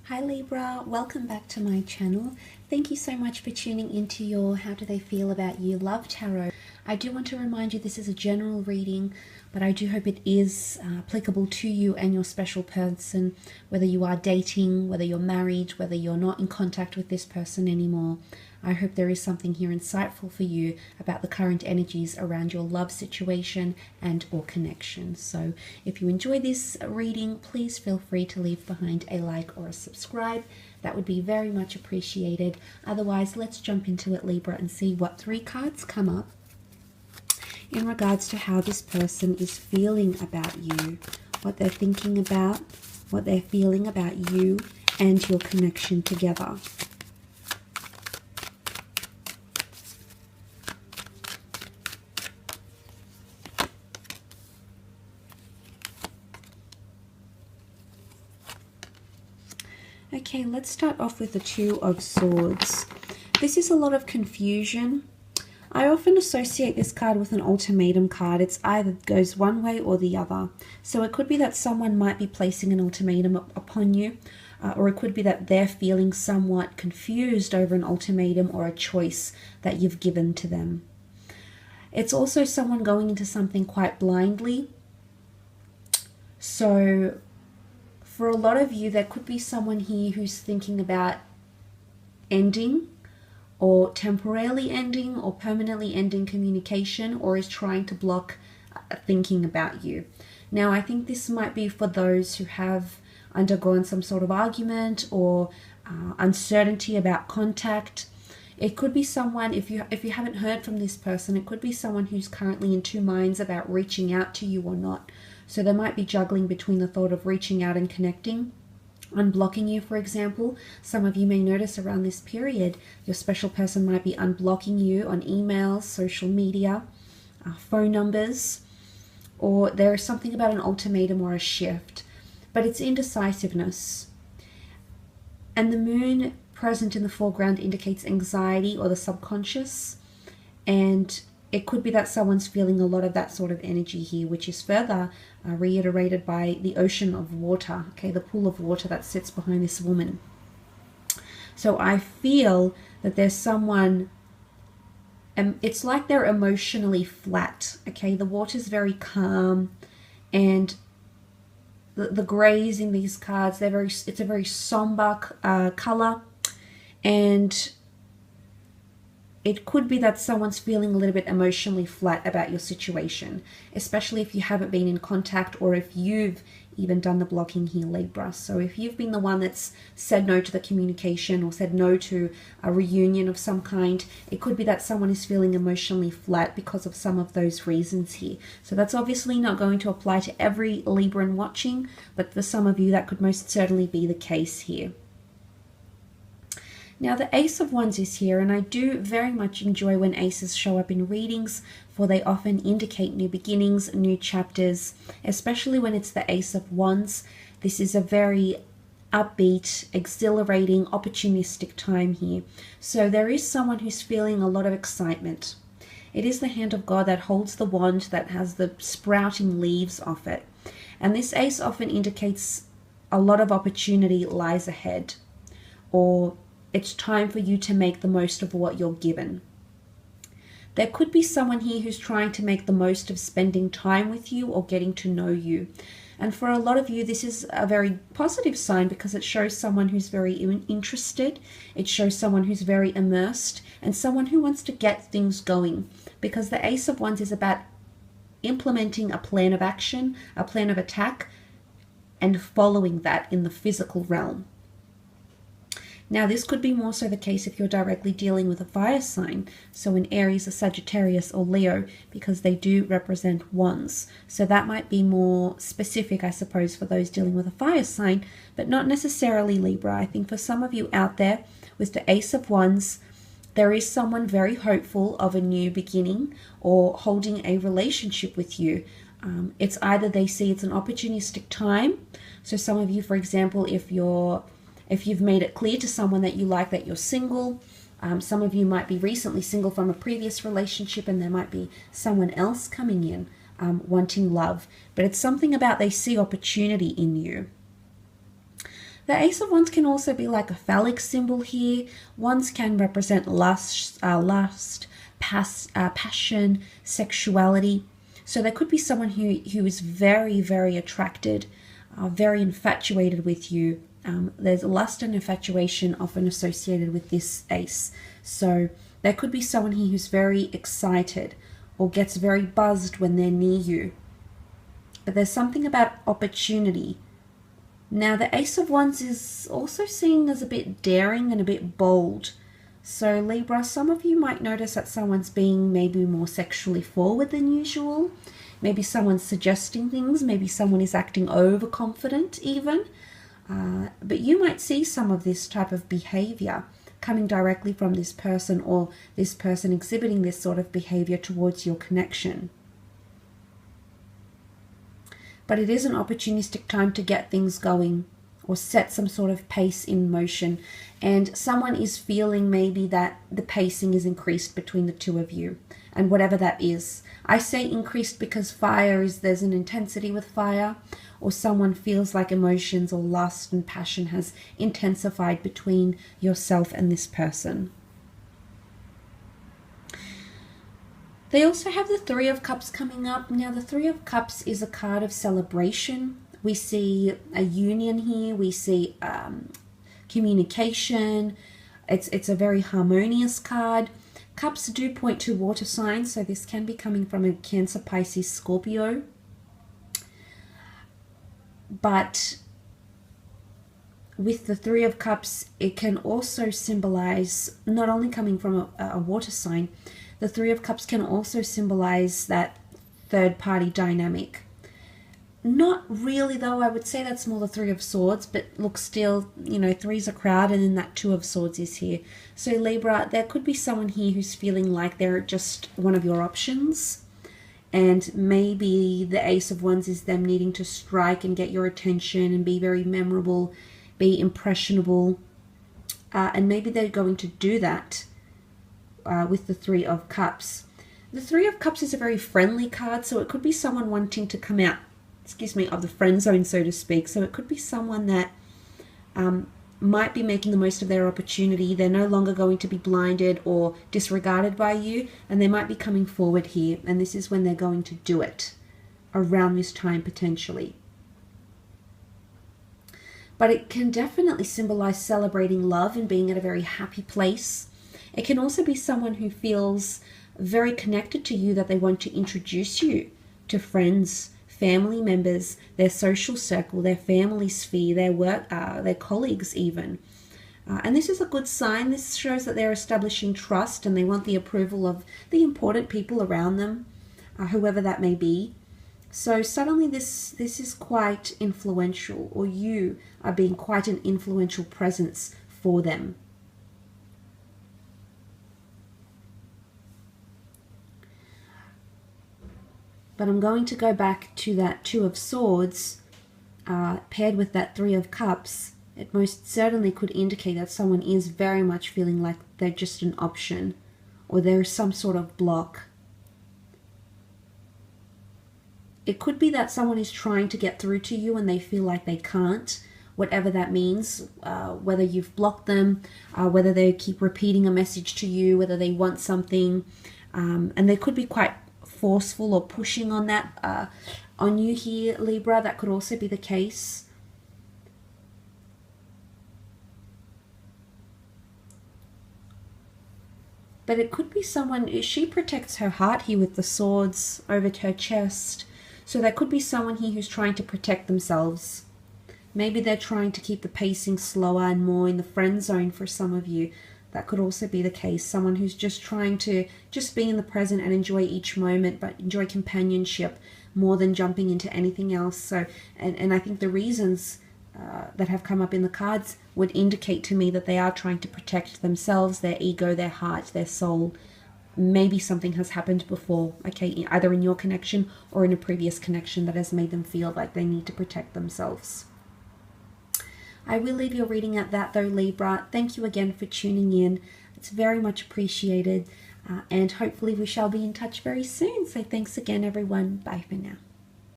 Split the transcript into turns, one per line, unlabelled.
Hi Libra, welcome back to my channel. Thank you so much for tuning into your How Do They Feel About You Love Tarot. I do want to remind you this is a general reading, but I do hope it is applicable to you and your special person, whether you are dating, whether you're married, whether you're not in contact with this person anymore. I hope there is something here insightful for you about the current energies around your love situation and or connection. So if you enjoy this reading, please feel free to leave behind a like or a subscribe. That would be very much appreciated. Otherwise, let's jump into it, Libra, and see what 3 cards come up in regards to how this person is feeling about you, what they're thinking about, what they're feeling about you and your connection together. Okay, let's start off with the 2 of Swords. This is a lot of confusion. I often associate this card with an ultimatum card. It's either goes one way or the other. So it could be that someone might be placing an ultimatum upon you, or it could be that they're feeling somewhat confused over an ultimatum or a choice that you've given to them. It's also someone going into something quite blindly. So for a lot of you, there could be someone here who's thinking about ending or temporarily ending or permanently ending communication, or is trying to block thinking about you. Now, I think this might be for those who have undergone some sort of argument or uncertainty about contact. It could be someone, if you haven't heard from this person, it could be someone who's currently in 2 minds about reaching out to you or not. So they might be juggling between the thought of reaching out and connecting, unblocking you, for example. Some of you may notice around this period, your special person might be unblocking you on emails, social media, phone numbers, or there is something about an ultimatum or a shift, but it's indecisiveness. And the moon present in the foreground indicates anxiety or the subconscious, and it could be that someone's feeling a lot of that sort of energy here, which is further reiterated by the ocean of water, okay, the pool of water that sits behind this woman. So I feel that there's someone, it's like they're emotionally flat, okay, the water's very calm, and the grays in these cards, it's a very somber color, and it could be that someone's feeling a little bit emotionally flat about your situation, especially if you haven't been in contact or if you've even done the blocking here, Libra. So if you've been the one that's said no to the communication or said no to a reunion of some kind, it could be that someone is feeling emotionally flat because of some of those reasons here. So that's obviously not going to apply to every Libran watching, but for some of you that could most certainly be the case here. Now the Ace of Wands is here, and I do very much enjoy when aces show up in readings, for they often indicate new beginnings, new chapters, especially when it's the Ace of Wands. This is a very upbeat, exhilarating, opportunistic time here. So there is someone who's feeling a lot of excitement. It is the hand of God that holds the wand that has the sprouting leaves off it. And this ace often indicates a lot of opportunity lies ahead, or it's time for you to make the most of what you're given. There could be someone here who's trying to make the most of spending time with you or getting to know you. And for a lot of you, this is a very positive sign because it shows someone who's very interested. It shows someone who's very immersed and someone who wants to get things going, because the Ace of Wands is about implementing a plan of action, a plan of attack, and following that in the physical realm. Now, this could be more so the case if you're directly dealing with a fire sign, so an Aries, a Sagittarius, or Leo, because they do represent wands. So that might be more specific, I suppose, for those dealing with a fire sign, but not necessarily Libra. I think for some of you out there, with the Ace of Wands, there is someone very hopeful of a new beginning or holding a relationship with you. It's either they see it's an opportunistic time. So some of you, for example, if you've made it clear to someone that you like that you're single, some of you might be recently single from a previous relationship, and there might be someone else coming in wanting love. But it's something about they see opportunity in you. The Ace of Wands can also be like a phallic symbol here. Wands can represent lust, passion, sexuality. So there could be someone who is very, very attracted, very infatuated with you. There's lust and infatuation often associated with this ace. So there could be someone here who's very excited or gets very buzzed when they're near you. But there's something about opportunity. Now, the Ace of Wands is also seen as a bit daring and a bit bold. So, Libra, some of you might notice that someone's being maybe more sexually forward than usual. Maybe someone's suggesting things. Maybe someone is acting overconfident even. But you might see some of this type of behavior coming directly from this person, or this person exhibiting this sort of behavior towards your connection. But it is an opportunistic time to get things going or set some sort of pace in motion. And someone is feeling maybe that the pacing is increased between the two of you, and whatever that is. I say increased because there's an intensity with fire, or someone feels like emotions or lust and passion has intensified between yourself and this person. They also have the Three of Cups coming up. Now, the Three of Cups is a card of celebration. We see a union here. We see communication. It's a very harmonious card. Cups do point to water signs, so this can be coming from a Cancer, Pisces, Scorpio. But with the Three of Cups, it can also symbolize, not only coming from a water sign, the Three of Cups can also symbolize that third-party dynamic. Not really, though. I would say that's more the Three of Swords, but look, still, you know, three's a crowd, and then that Two of Swords is here. So, Libra, there could be someone here who's feeling like they're just one of your options, and maybe the Ace of Wands is them needing to strike and get your attention and be very memorable, be impressionable, and maybe they're going to do that with the Three of Cups. The Three of Cups is a very friendly card, so it could be someone wanting to come out, of the friend zone, so to speak. So it could be someone that might be making the most of their opportunity. They're no longer going to be blinded or disregarded by you, and they might be coming forward here, and this is when they're going to do it, around this time potentially. But it can definitely symbolize celebrating love and being at a very happy place. It can also be someone who feels very connected to you, that they want to introduce you to friends, family members, their social circle, their family sphere, their work, their colleagues even. And this is a good sign. This shows that they're establishing trust and they want the approval of the important people around them, whoever that may be. So suddenly this is quite influential, or you are being quite an influential presence for them. But I'm going to go back to that Two of Swords paired with that Three of Cups. It most certainly could indicate that someone is very much feeling like they're just an option, or there is some sort of block. It could be that someone is trying to get through to you and they feel like they can't, whatever that means, whether you've blocked them, whether they keep repeating a message to you, whether they want something, and they could be quite forceful or pushing on that on you here, Libra. That could also be the case. But it could be someone, she protects her heart here with the swords over her chest. So there could be someone here who's trying to protect themselves. Maybe they're trying to keep the pacing slower and more in the friend zone for some of you. That could also be the case. Someone who's just trying to just be in the present and enjoy each moment, but enjoy companionship more than jumping into anything else. So, and I think the reasons that have come up in the cards would indicate to me that they are trying to protect themselves, their ego, their heart, their soul. Maybe something has happened before, okay, either in your connection or in a previous connection that has made them feel like they need to protect themselves. I will leave your reading at that though, Libra. Thank you again for tuning in. It's very much appreciated, and hopefully we shall be in touch very soon. So thanks again, everyone. Bye for now.